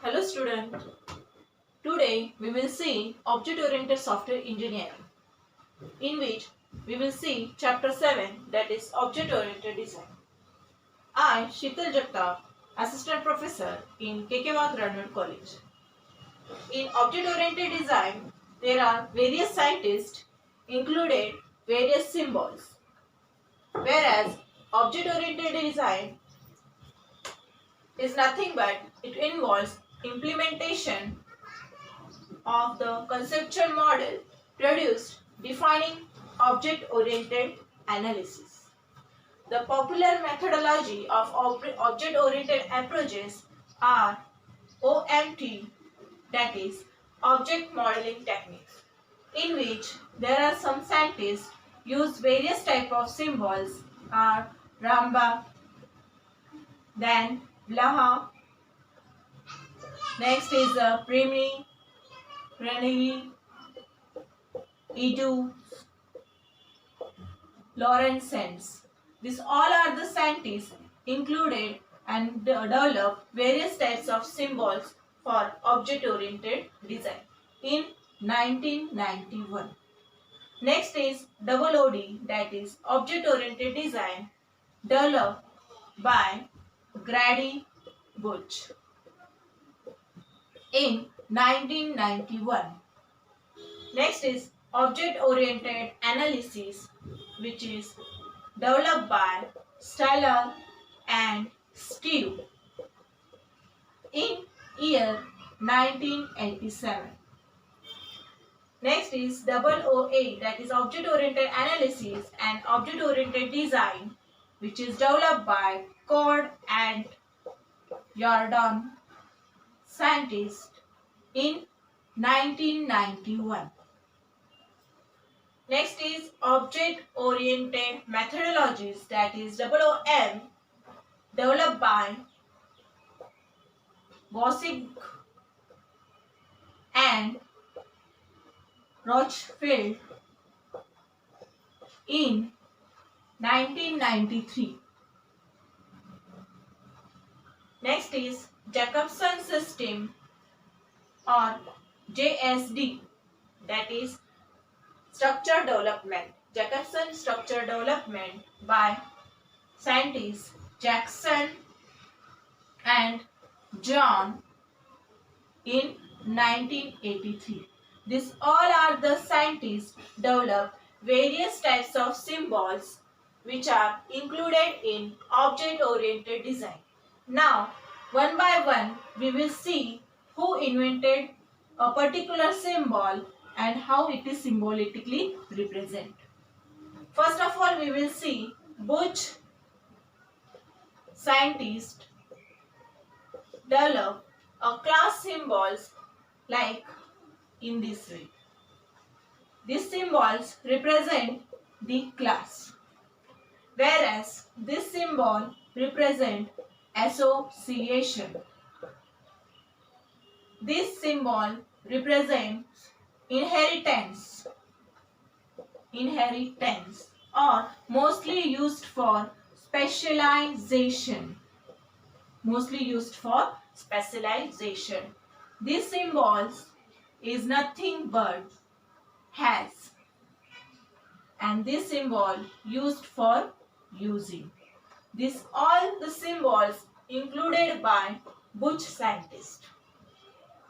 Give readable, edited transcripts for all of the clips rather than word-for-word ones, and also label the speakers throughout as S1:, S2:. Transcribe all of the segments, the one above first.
S1: Hello student. Today we will see object-oriented software engineering, in which we will see chapter 7, that is object-oriented design. I, S.S.Jagtap, assistant professor in KK Graduate College. In object-oriented design, there are various scientists included various symbols, whereas object-oriented design is nothing but it involves implementation of the conceptual model produced defining object-oriented analysis. The popular methodology of object-oriented approaches are OMT, that is object modeling techniques, in which there are some scientists use various type of symbols are Ramba, then Blaha, next is Primi, Pranavi, Edu, Lorentz. These all are the scientists included and developed various types of symbols for object-oriented design in 1991. Next is OOD, that is object-oriented design, developed by Grady Butch in 1991. Next is object-oriented analysis, which is developed by Styler and Steve in year 1987. Next is OOA, that is object-oriented analysis and object-oriented design, which is developed by Cord and Jordan scientists in 1991. Next is object-oriented methodologies, that is OOM, developed by Bossig and Rochfield in 1993. Next is Jacobson system or JSD, that is structure development. Jacobson structure development by scientists Jackson and John in 1983. These all are the scientists developed various types of symbols which are included in object-oriented design. Now, one by one, we will see who invented a particular symbol and how it is symbolically represented. First of all, we will see which scientist developed a class symbols like in this way. These symbols represent the class, whereas this symbol represent association. This symbol represents inheritance or mostly used for specialization. This symbols is nothing but has, and this symbol used for using. These all the symbols included by Butch scientist.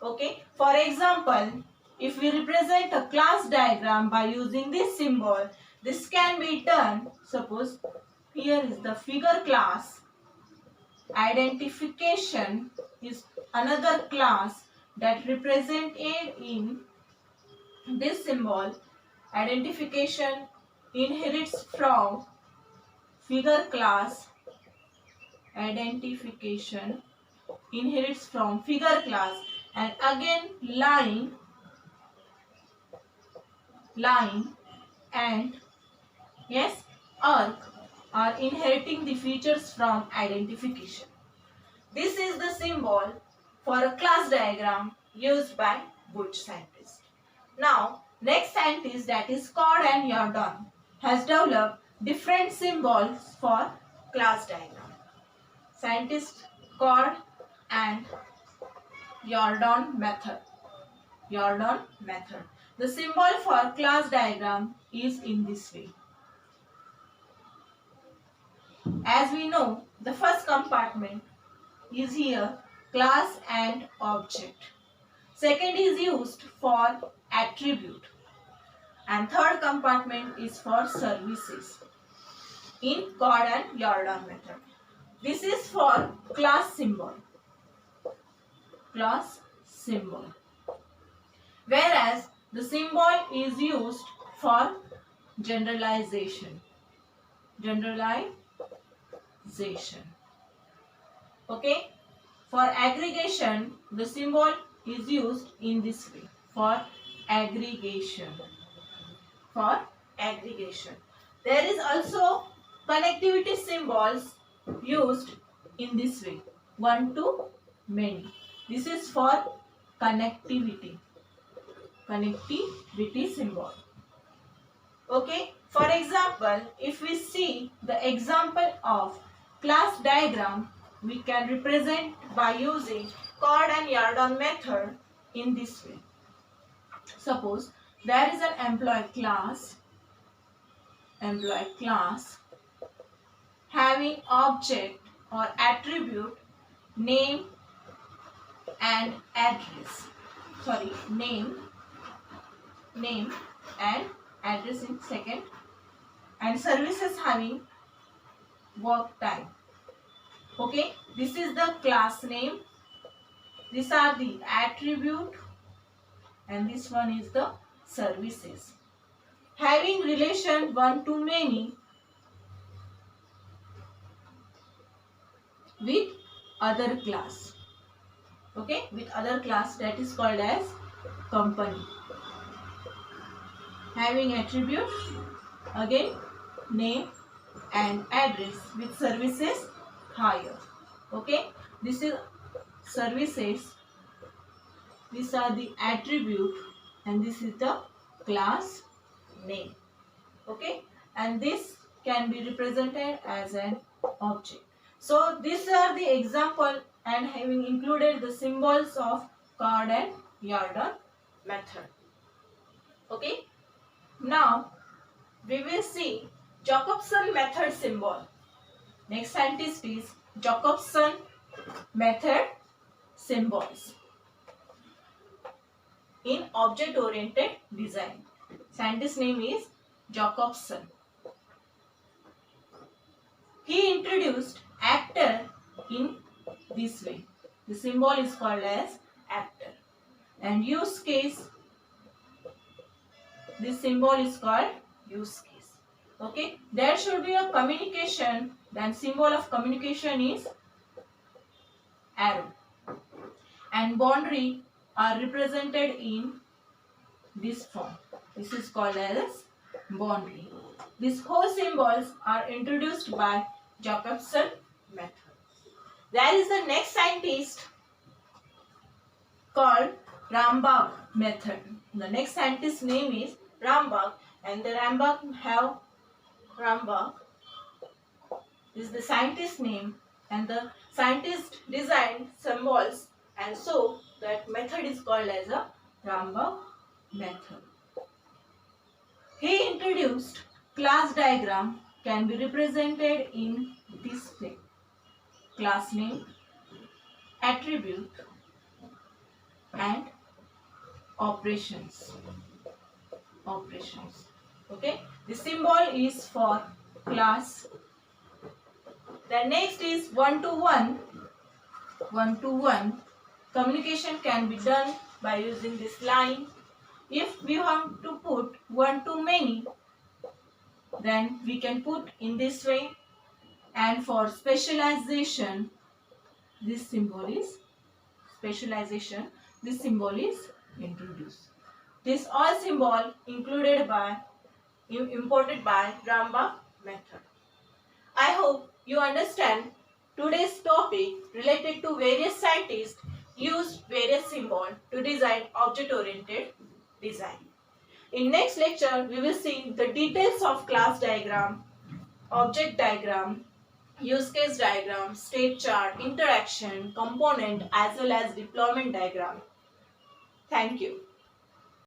S1: Okay, for example, if we represent a class diagram by using this symbol, this can be done. Suppose here is the figure class. Identification is another class that represented in this symbol. Identification inherits from figure class. Identification inherits from figure class, and again line and yes, arc are inheriting the features from identification. This is the symbol for a class diagram used by Butch scientist. Now, next scientist, that is Cord and Jordan, has developed different symbols for class diagram. Scientists Cord and Jordan method. Jordan method. The symbol for class diagram is in this way. As we know, the first compartment is here, class and object. Second is used for attribute. And third compartment is for services in Chord and Jordan method. This is for class symbol. Class symbol. Whereas the symbol is used for generalization. Generalization. Okay. For aggregation, the symbol is used in this way. For aggregation. For aggregation. There is also connectivity symbols used in this way. One to many. This is for connectivity. Connectivity symbol. Okay. For example, if we see the example of class diagram, we can represent by using Chord and Jordan method in this way. Suppose there is an employee class having object or attribute name and address. Sorry, name and address in second, and services having work time. Okay, this is the class name, these are the attribute, and this one is the services. Having relation one to many with other class. Okay, with other class, that is called as company. Having attribute, again name and address with services higher. Okay, this is services, these are the attribute, and this is the class name. Okay, and this can be represented as an object. So these are the example, and having included the symbols of Chord and Jordan method. Okay, now we will see Jacobson method symbol. Next scientist is Jacobson method symbols in object-oriented design. Scientist name is Jacobson. He introduced actor in this way. The symbol is called as actor. And use case, this symbol is called use case. Okay, there should be a communication, then symbol of communication is arrow. And boundary are represented in this form. This is called as boundary. These whole symbols are introduced by Jacobson method. There is the next scientist called Rambach method. The next scientist name is Rambach, and the Rambach is the scientist name, and the scientist designed symbols, and so that method is called as a Rambach method. He introduced class diagram can be represented in this way. Class name, attribute, and operations. Okay, the symbol is for class. The next is one-to-one. One-to-one communication can be done by using this line. If we want to put one-to-many, then we can put in this way. And for specialization, this symbol is specialization. This symbol is introduced. This all symbol imported by Rambach method. I hope you understand today's topic related to various scientists use various symbols to design object-oriented design. In next lecture, we will see the details of class diagram, object diagram, use case diagram, state chart, interaction, component as well as deployment diagram. Thank you.